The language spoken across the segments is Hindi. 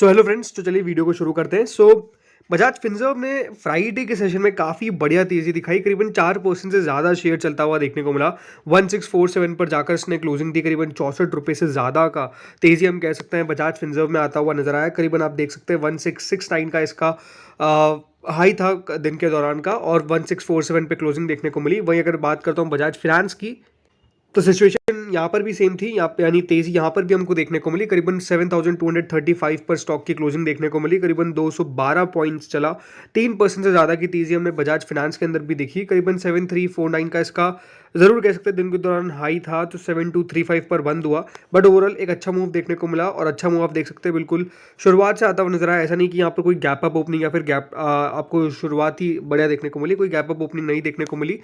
सो हेलो फ्रेंड्स, तो चलिए वीडियो को शुरू करते हैं। बजाज फिनसर्व ने फ्राइडे के सेशन में काफ़ी बढ़िया तेज़ी दिखाई। करीबन 4% से ज़्यादा शेयर चलता हुआ देखने को मिला। 1647 पर जाकर इसने क्लोजिंग दी। करीबन 64 रुपये से ज़्यादा का तेज़ी हम कह सकते हैं बजाज फिनसर्व में आता हुआ नजर आया। करीबन आप देख सकते हैं 1669 का इसका हाई था दिन के दौरान का, और 1647 पे क्लोजिंग देखने को मिली। वहीं अगर बात करता हूँ बजाज फिनांस की, तो सिचुएशन यहाँ पर भी सेम थी। यहाँ पे यानी तेजी यहाँ पर भी हमको देखने को मिली। करीबन 7235 पर स्टॉक की क्लोजिंग देखने को मिली। करीबन 212 पॉइंट्स चला। 3% से ज़्यादा की तेजी हमने बजाज फिनांस के अंदर भी देखी। करीबन 7349 का इसका ज़रूर कह सकते हैं दिन के दौरान हाई था, तो 7235 पर बंद हुआ। बट ओवरऑल एक अच्छा मूव देखने को मिला, और अच्छा मूव आप देख सकते हैं बिल्कुल शुरुआत से आता हुआ नजर आया। ऐसा नहीं कि यहाँ पर कोई गैप अप ओपनिंग या फिर आपको शुरुआत ही बढ़िया देखने को मिली। कोई गैप अप ओपनिंग नहीं देखने को मिली।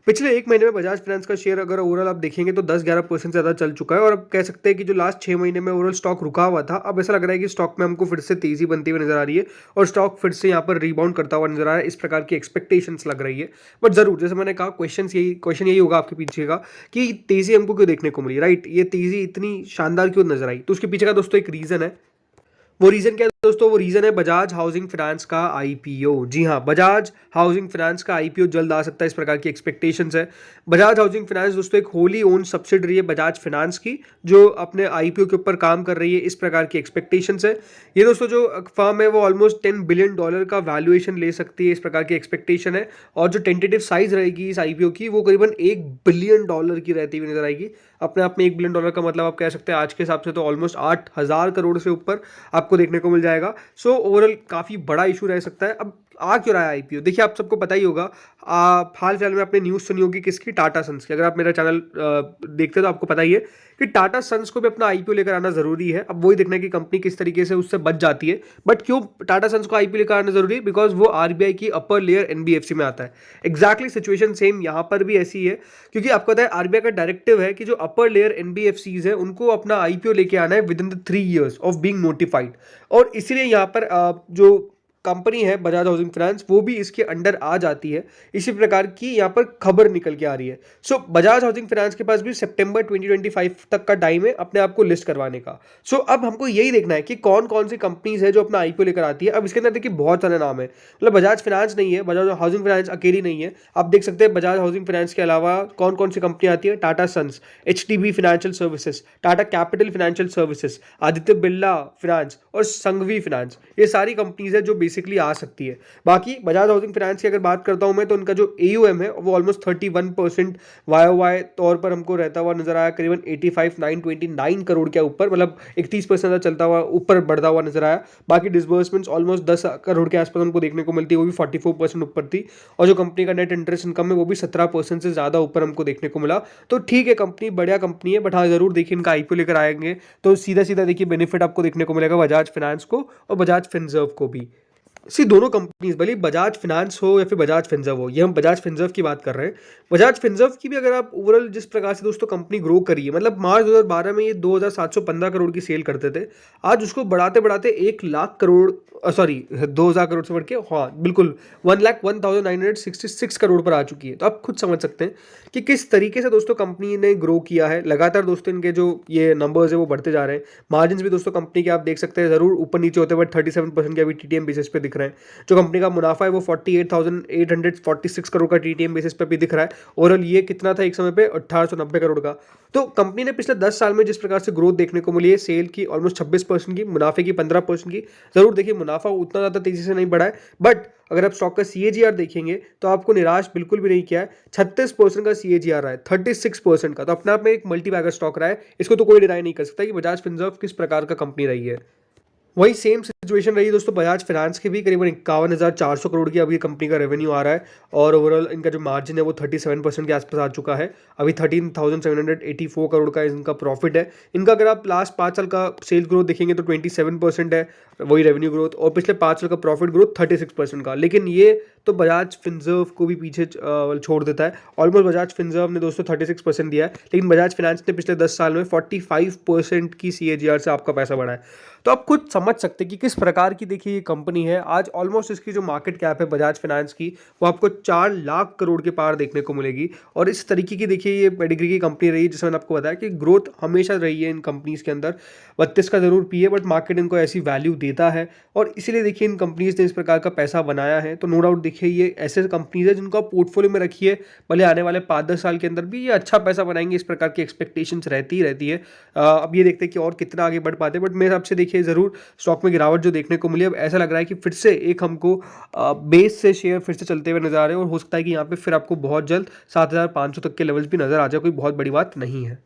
पिछले एक महीने में बजाज फाइनेंस का शेयर अगर ओवरऑल आप देखेंगे तो 10-11% से ज़्यादा चल चुका है। और अब कह सकते हैं कि जो लास्ट 6 महीने में ओवरऑल स्टॉक रुका हुआ था, अब ऐसा लग रहा है कि स्टॉक में हमको फिर से तेज़ी बनती हुई नजर आ रही है, और स्टॉक फिर से यहाँ पर रिबाउंड करता हुआ नजर आ रहा है। इस प्रकार की एक्सपेक्टेशंस लग रही है। बट ज़रूर, जैसे मैंने कहा, क्वेश्चन यही होगा आपके पीछे का कि तेज़ी हमको क्यों देखने को मिली, राइट? ये तेज़ी इतनी शानदार क्यों नजर आई? तो उसके पीछे का दोस्तों एक रीज़न है। वो रीज़न क्या है दोस्तों? वो रीज़न है बजाज हाउसिंग फाइनेंस का आईपीओ। जी हाँ, बजाज हाउसिंग फाइनेंस का आईपीओ जल्द आ सकता है, इस प्रकार की एक्सपेक्टेशंस है। बजाज हाउसिंग फाइनेंस दोस्तों एक होली ओन सब्सिडरी है बजाज फाइनेंस की, जो अपने आईपीओ के ऊपर काम कर रही है। इस प्रकार की एक्सपेक्टेशंस है। ये दोस्तों जो फर्म है वो ऑलमोस्ट $10 बिलियन का वैल्यूएशन ले सकती है, इस प्रकार की एक्सपेक्टेशन है। और जो टेंटेटिव साइज रहेगी इस आईपीओ की, वो करीबन $1 बिलियन की रहती हुई नजर आएगी। अपने आप में $1 बिलियन का मतलब आप कह सकते हैं आज के हिसाब से तो ऑलमोस्ट 8,000 करोड़ से ऊपर आपको देखने को मिल जाएगा। ओवरऑल काफ़ी बड़ा इशू रह सकता है। अब आ क्यों रहा है आईपीओ? देखिए, आप सबको पता ही होगा। हाल फिलहाल में आपने न्यूज़ सुनी होगी किसकी? टाटा सन्स की। अगर आप मेरा चैनल देखते हैं तो आपको पता ही है कि टाटा सन्स को भी अपना आईपीओ लेकर आना जरूरी है। अब वही देखना है कि कंपनी किस तरीके से उससे बच जाती है। बट क्यों टाटा सन्स को आईपीओ लेकर आना जरूरी है? बिकॉज वो आरबीआई की अपर लेयर एनबीएफसी में आता है। एग्जैक्टली सिचुएशन सेम यहाँ पर भी ऐसी है, क्योंकि आपको पता है आरबीआई का डायरेक्टिव है कि जो अपर लेयर एनबीएफसीज है उनको अपना आईपीओ लेके आना है with in the 3 years of being notified. और इसीलिए यहाँ पर जो कंपनी है बजाज हाउसिंग फाइनेंस, वो भी इसके अंडर आ जाती है। इसी प्रकार की यहाँ पर खबर निकल के आ रही है। बजाज हाउसिंग फाइनेंस के पास भी सितंबर 2025 तक का टाइम है अपने आप को लिस्ट करवाने का। अब हमको यही देखना है कि कौन कौन सी कंपनीज है जो अपना आईपीओ लेकर आती है। अब इसके अंदर देखिए बहुत सारे नाम है। मतलब बजाज फाइनेंस नहीं है, बजाज हाउसिंग फाइनेंस अकेली नहीं है। आप देख सकते हैं बजाज हाउसिंग फाइनेंस के अलावा कौन कौन सी कंपनी आती है? Tata Sons, HDB Financial Services, Tata Capital Financial Services, Aditya Birla Finance और संघवी फाइनेंस। ये सारी कंपनीज है जो बेसिकली आ सकती है। बाकी बजाज हाउसिंग फाइनेंस की अगर बात करता हूं मैं, तो उनका जो एयूएम है वो ऑलमोस्ट 31% वाई तौर पर हमको रहता हुआ नजर आया। करीबन 85,929 करोड़ के ऊपर, मतलब 31% चलता हुआ ऊपर बढ़ता हुआ नजर आया। बाकी डिसबर्समेंट्स ऑलमोस्ट 10 करोड़ के आसपास हमको देखने को मिलती है, वो भी 44% ऊपर थी। और जो कंपनी का नेट इंटरेस्ट इनकम है वो भी 17% से ज्यादा ऊपर हमको देखने को मिला। तो ठीक है, कंपनी बढ़िया कंपनी है। बट हाँ, जरूर देखिए इनका आईपीओ लेकर आएंगे तो सीधा सीधा देखिए बेनिफिट आपको देखने को मिलेगा बजाज फाइनेंस को और बजाज फिनसर्व को भी। दोनों कंपनीज, भले बजाज फाइनेंस हो या फिर बजाज फिनसर्व हो, ये हम बजाज फिनसर्व की बात कर रहे हैं। बजाज फिनसर्व की भी अगर आप ओवरऑल जिस प्रकार से दोस्तों कंपनी ग्रो करी है, मतलब मार्च 2012 में ये 2,715 करोड़ की सेल करते थे। आज उसको बढ़ाते बढ़ाते 1,00,000 करोड़, सॉरी 2,000 करोड़ से बढ़ के, हाँ बिल्कुल, 1,01,966 करोड़ पर आ चुकी है। तो आप खुद समझ सकते हैं कि किस तरीके से दोस्तों कंपनी ने ग्रो किया है। लगातार दोस्तों इनके जो ये नंबर्स है वो बढ़ते जा रहे हैं। मार्जिन भी दोस्तों कंपनी के आप देख सकते हैं जरूर ऊपर नीचे होते हुए 37% के अभी टीटीएम बेसिस पे दिख रहे हैं। जो कंपनी का मुनाफा है वो 48,846 करोड़ का टीटीएम बेसिस पे भी दिख रहा है। ओवरऑल ये कितना था एक समय पे? 1,890 करोड़ का। तो कंपनी ने पिछले 10 साल में जिस प्रकार से ग्रोथ देखने को मिली है, सेल की ऑलमोस्ट 26% की, मुनाफे की 15% की। जरूर देखिए मुनाफा उतना ज़्यादा तेजी से नहीं बढ़ा है, बट अगर आप स्टॉक का सीएजीआर देखेंगे तो आपको निराश बिल्कुल भी नहीं किया है। 36% का सीएजीआर रहा है, 36% का। तो अपने आप में एक मल्टी बैगर स्टॉक रहा है। इसको तो कोई डिनाई नहीं कर सकता कि बजाज फिनसर्व किस प्रकार का कंपनी रही है। वही सेम सिचुएशन रही दोस्तों बजाज फाइनेंस की भी। करीबन 51,400 करोड़ की अभी कंपनी का रेवेन्यू आ रहा है, और ओवरऑल इनका जो मार्जिन है वो 37% के आसपास आ चुका है। अभी 13,784 करोड़ का इनका प्रॉफिट है। इनका अगर आप लास्ट 5 साल का सेल्स ग्रोथ देखेंगे तो 27% है वही रेवेन्यू ग्रोथ, और पिछले 5 साल का प्रॉफिट ग्रोथ 36% का। लेकिन ये तो बजाज फिनसर्व को भी पीछे छोड़ देता है। ऑलमोस्ट बजाज फिनसर्व ने दोस्तों 36% दिया है, लेकिन बजाज फाइनेंस ने पिछले 10 साल में 45% की सीएजीआर से आपका पैसा बढ़ा है। तो आप खुद समझ सकते हैं कि किस प्रकार की देखिए ये कंपनी है, आज ऑलमोस्ट इसकी जो मार्केट कैप है बजाज फाइनेंस की, वो आपको 4 लाख करोड़ के पार देखने को मिलेगी। और इस तरीके की देखिए ये पेडिग्री की कंपनी रही है, जिसमें मैंने आपको बताया कि ग्रोथ हमेशा रही है इन कंपनीज़ के अंदर। 32 का ज़रूर पी है, बट मार्केट इनको ऐसी वैल्यू देता है और इसीलिए देखिए इन कंपनीज़ ने इस प्रकार का पैसा बनाया है। तो नो डाउट देखिए ये ऐसे कंपनीज़ है जिनको आप पोर्टफोलियो में रखिए, भले आने वाले 5-10 साल के अंदर भी ये अच्छा पैसा बनाएंगे, इस प्रकार की एक्सपेक्टेशंस रहती ही रहती है। अब ये देखते हैं कि और कितना आगे बढ़ पाते हैं, बट मेरे हिसाब से देखिए ज़रूर स्टॉक में गिरावट जो देखने को मिली, अब ऐसा लग रहा है कि फिर से एक हमको बेस से शेयर फिर से चलते हुए नजर आ रहे हैं और हो सकता है कि यहाँ पे फिर आपको बहुत जल्द 7,500 तक के लेवल्स भी नजर आ जाए, कोई बहुत बड़ी बात नहीं है।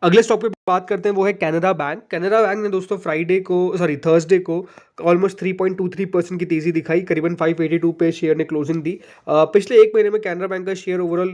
अगले स्टॉक पे बात करते हैं, वो है कैनरा बैंक। कैनरा बैंक ने दोस्तों थर्सडे को ऑलमोस्ट 3.23% की तेजी दिखाई, करीबन 582 पे शेयर ने क्लोजिंग दी। पिछले एक महीने में कैनरा बैंक का शेयर ओवरऑल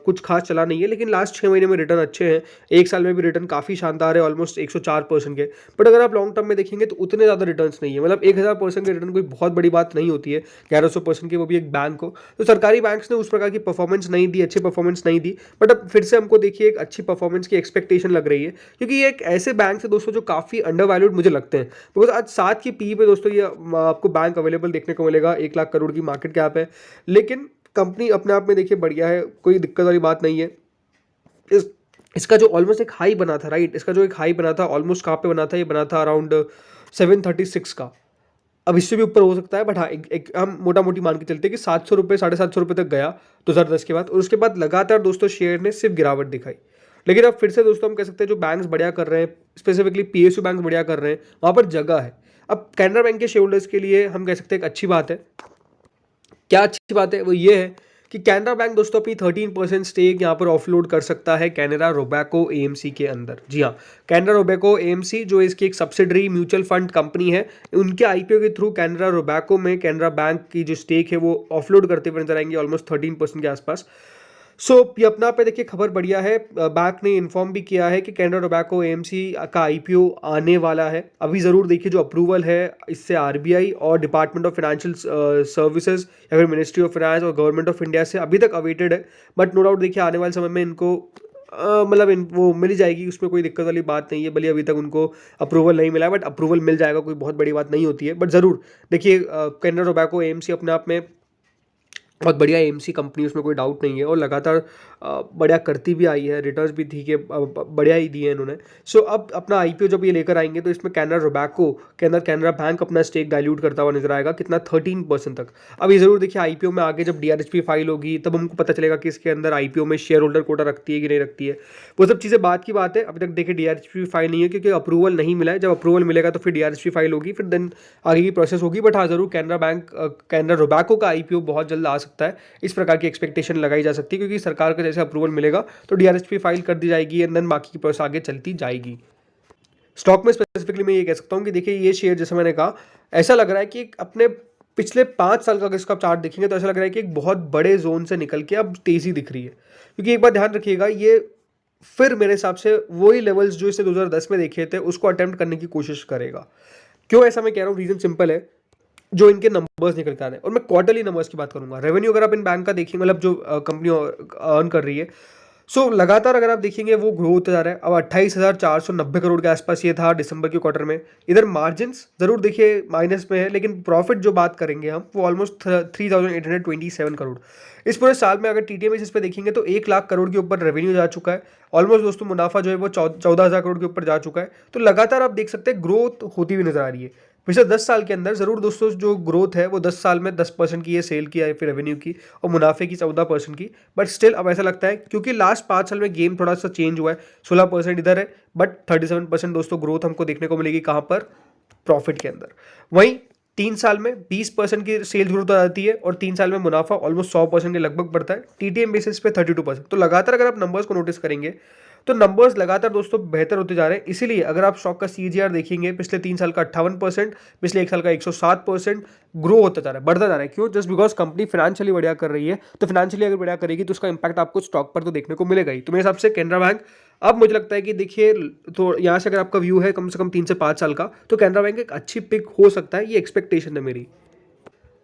कुछ खास चला नहीं है, लेकिन लास्ट 6 महीने में रिटर्न अच्छे हैं। एक साल में भी रिटर्न काफ़ी शानदार है, ऑलमोस्ट 104% के। बट अगर आप लॉन्ग टर्म में देखेंगे तो उतने ज़्यादा रिटर्न नहीं है, मतलब 1000% के रिटर्न कोई बहुत बड़ी बात नहीं होती है 1100% की, वो भी एक बैंक हो। तो सरकारी बैंक्स ने उस प्रकार की परफॉर्मेंस नहीं दी, अच्छी परफॉर्मेंस नहीं दी। बट अब फिर से हमको देखिए एक अच्छी परफॉर्मेंस की एक्सपेक्टेशन लग रही है, क्योंकि ये एक ऐसे बैंक है दोस्तों जो काफ़ी अंडर वैल्यूड मुझे लगते हैं। बिकॉज आज 7 की पी पे दोस्तों ये आपको बैंक अवेलेबल देखने को मिलेगा, 1 लाख करोड़ की मार्केट कैप है, लेकिन कंपनी अपने आप में देखिए बढ़िया है, कोई दिक्कत वाली बात नहीं है। इसका जो ऑलमोस्ट एक हाई बना था, राइट, इसका जो एक हाई बना था ऑलमोस्ट कहाँ पे बना था, ये बना था अराउंड 736 का। अब इससे भी ऊपर हो सकता है, बट हाँ एक हम मोटा मोटी मान के चलते हैं कि 700 रुपये 750 रुपये तक गया 2010 के बाद, और उसके बाद लगातार दोस्तों शेयर ने सिर्फ गिरावट दिखाई। लेकिन अब फिर से दोस्तों हम कह सकते हैं जो बैंक्स बढ़िया कर रहे हैं, स्पेसिफिकली पीएसयू बैंक बढ़िया कर रहे हैं, वहाँ पर जगह है। अब कैनरा बैंक के शेयर होल्डर्स के लिए हम कह सकते हैं एक अच्छी बात है। क्या अच्छी बात है, वो ये है कि कैनरा बैंक दोस्तों अपनी 13% स्टेक यहाँ पर ऑफलोड कर सकता है कैनरा रोबैको एएमसी के अंदर। जी हाँ, कैनरा रोबैको एएमसी जो इसकी एक सब्सिडरी म्यूचुअल फंड कंपनी है, उनके आईपीओ के थ्रू कैनरा रोबैको में कैनरा बैंक की जो स्टेक है वो ऑफलोड करते हुए नजर आएंगे, ऑलमोस्ट 13% के आसपास। सो ये अपना पे देखिए खबर बढ़िया है। बैंक ने इन्फॉर्म भी किया है कि कैनरा टोबैको एएमसी का आईपीओ आने वाला है। अभी ज़रूर देखिए जो अप्रूवल है इससे आरबीआई और डिपार्टमेंट ऑफ फाइनेंशियल सर्विसेज या फिर मिनिस्ट्री ऑफ फाइनेंस और गवर्नमेंट ऑफ इंडिया से अभी तक अवेटेड है। बट नो डाउट देखिए आने वाले समय में इनको मतलब वो मिल जाएगी, उसमें कोई दिक्कत वाली बात नहीं है। भले अभी तक उनको अप्रूवल नहीं मिला है, बट अप्रूवल मिल जाएगा, कोई बहुत बड़ी बात नहीं होती है। बट ज़रूर देखिए कैनरा टोबैको एएमसी अपने आप में बहुत बढ़िया एएमसी कंपनी, उसमें कोई डाउट नहीं है, और लगातार बढ़िया करती भी आई है, रिटर्न्स भी थी कि बढ़िया ही दिए इन्होंने। सो अब अपना आईपीओ जब ये लेकर आएंगे तो इसमें कैनरा रोबैको के अंदर कैनरा बैंक अपना स्टेक डाइल्यूट करता हुआ नजर आएगा, कितना 13% तक। अब ये जरूर देखिए आईपीओ में आगे जब डीआरएचपी फाइल होगी तब हमको पता चलेगा कि इसके अंदर आईपीओ में शेयर होल्डर कोटा रखती है कि नहीं रखती है। वो सब चीज़ें बात की बात है। अभी तक देखिए डीआरएचपी फाइल नहीं है क्योंकि अप्रूवल नहीं मिला है। जब अप्रूवल मिलेगा तो फिर डीआरएचपी फाइल होगी, फिर देन आगे की प्रोसेस होगी। बट हाँ जरूर कैनरा रोबैको का आईपीओ बहुत जल्द आ सकता है, इस प्रकार की एक्सपेक्टेशन लगाई जा सकती है, क्योंकि सरकार का जैसे अप्रूवल मिलेगा तो डीआरएचपी फाइल कर दी जाएगी एंड देन बाकी की प्रोसेस आगे चलती जाएगी। स्टॉक में स्पेसिफिकली मैं ये कह सकता हूँ कि देखिए ये शेयर जैसे मैंने कहा, ऐसा लग रहा है कि अपने पिछले 5 साल का अगर इसका चार्ट देखेंगे तो ऐसा लग रहा है कि एक बहुत बड़े जोन से निकल के अब तेजी दिख रही है। क्योंकि एक बात ध्यान रखिएगा, ये फिर मेरे हिसाब से वही लेवल्स जो इसने 2010 में देखे थे उसको अटेम्प्ट करने की कोशिश करेगा। क्यों ऐसा मैं कह रहा हूँ, रीजन सिंपल है, जो इनके नंबर्स निकल के आ रहे हैं। और मैं क्वार्टरली नंबर्स की बात करूंगा। रेवेन्यू अगर आप इन बैंक का देखिए, मतलब जो कंपनी अर्न कर रही है, सो लगातार अगर आप देखेंगे वो ग्रो होता जा रहा है। अब 28,490 करोड़ के आसपास ये था दिसंबर के क्वार्टर में। इधर मार्जिन्स जरूर देखिए माइनस में है, लेकिन प्रॉफिट जो बात करेंगे हम वो ऑलमोस्ट 3,827 करोड़। इस पूरे साल में अगर टीटीएम बेसिस पे देखेंगे तो 1 लाख करोड़ के ऊपर रेवेन्यू जा चुका है। ऑलमोस्ट दोस्तों मुनाफा जो है वो 14,000 करोड़ के ऊपर जा चुका है। तो लगातार आप देख सकते हैं ग्रोथ होती हुई नजर आ रही है। पिछले 10 साल के अंदर जरूर दोस्तों जो ग्रोथ है वो 10 साल में 10% की है सेल की है, फिर रेवेन्यू की, और मुनाफे की 14% की। बट स्टिल अब ऐसा लगता है क्योंकि लास्ट 5 साल में गेम थोड़ा सा चेंज हुआ है, 16% इधर है, बट 37% दोस्तों ग्रोथ हमको देखने को मिलेगी कहाँ पर, प्रॉफिट के अंदर। वहीं 3 साल में 20% की सेल्स ग्रोथ आ जाती है और 3 साल में मुनाफा ऑलमोस्ट 100% के लगभग बढ़ता है। टीटीएम बेसिस पे 32%। तो लगातार अगर आप नंबर्स को नोटिस करेंगे तो नंबर्स लगातार दोस्तों बेहतर होते जा रहे हैं। इसीलिए अगर आप स्टॉक का सीजीआर देखेंगे, पिछले 3 साल का 58%, पिछले 1 साल का 107% ग्रो होता जा रहा है, बढ़ता जा रहा है। क्यों? जस्ट बिकॉज कंपनी फाइनेंशियली बढ़िया कर रही है। तो फाइनेंशियली अगर बढ़िया करेगी तो उसका इंपैक्ट आपको स्टॉक पर तो देखने को मिलेगा ही। तो मेरे हिसाब से कैनरा बैंक, अब मुझे लगता है कि देखिए, तो यहाँ से अगर आपका व्यू है कम से कम 3 से 5 साल का, तो कैनरा बैंक एक अच्छी पिक हो सकता है, ये एक्सपेक्टेशन है मेरी।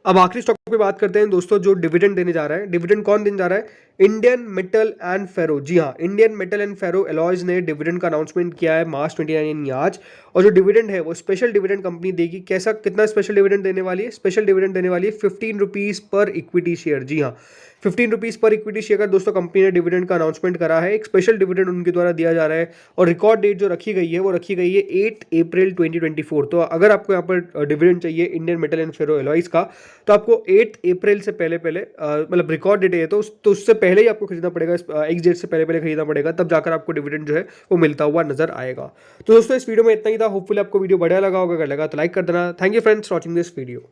अब आखिरी स्टॉक पे बात करते हैं दोस्तों, जो डिविडेंड देने जा रहा है। डिविडेंड कौन देने जा रहा है? Indian Metal and Ferro. जी हाँ, Indian Metal and Ferro Alloys ने डिविडेंड का अनाउंसमेंट किया है मार्च 29 यानी आज। और जो डिविडेंड है वो स्पेशल डिविडेंड कंपनी देगी। कैसा, कितना स्पेशल डिविडेंड देने वाली है? स्पेशल डिविडेंड देने वाली है 15 रुपीज़ पर इक्विटी शेयर। जी हाँ, 15 रुपीज़ पर इक्विटी शेयर का दोस्तों कंपनी ने डिविडेंड का अनाउंसमेंट करा है। एक स्पेशल डिविडेंड उनके द्वारा दिया जा रहा है और रिकॉर्ड डेट जो रखी गई है वो रखी गई है 8 अप्रैल 2024। तो अगर आपको यहाँ पर डिविडेंड चाहिए Indian Metal and Ferro Alloys का, तो आपको 8 अप्रैल से पहले मतलब रिकॉर्ड डेट है तो उससे पहले ही आपको खरीदना पड़ेगा, एक्स डेट से पहले खरीदना पड़ेगा, तब जाकर आपको डिविडेंड जो है वो मिलता हुआ नजर आएगा। तो दोस्तों इस वीडियो में इतना ही था। होपफुली आपको वीडियो बढ़िया लगा होगा। अगर लगा तो लाइक कर देना। Thank you friends for watching this video.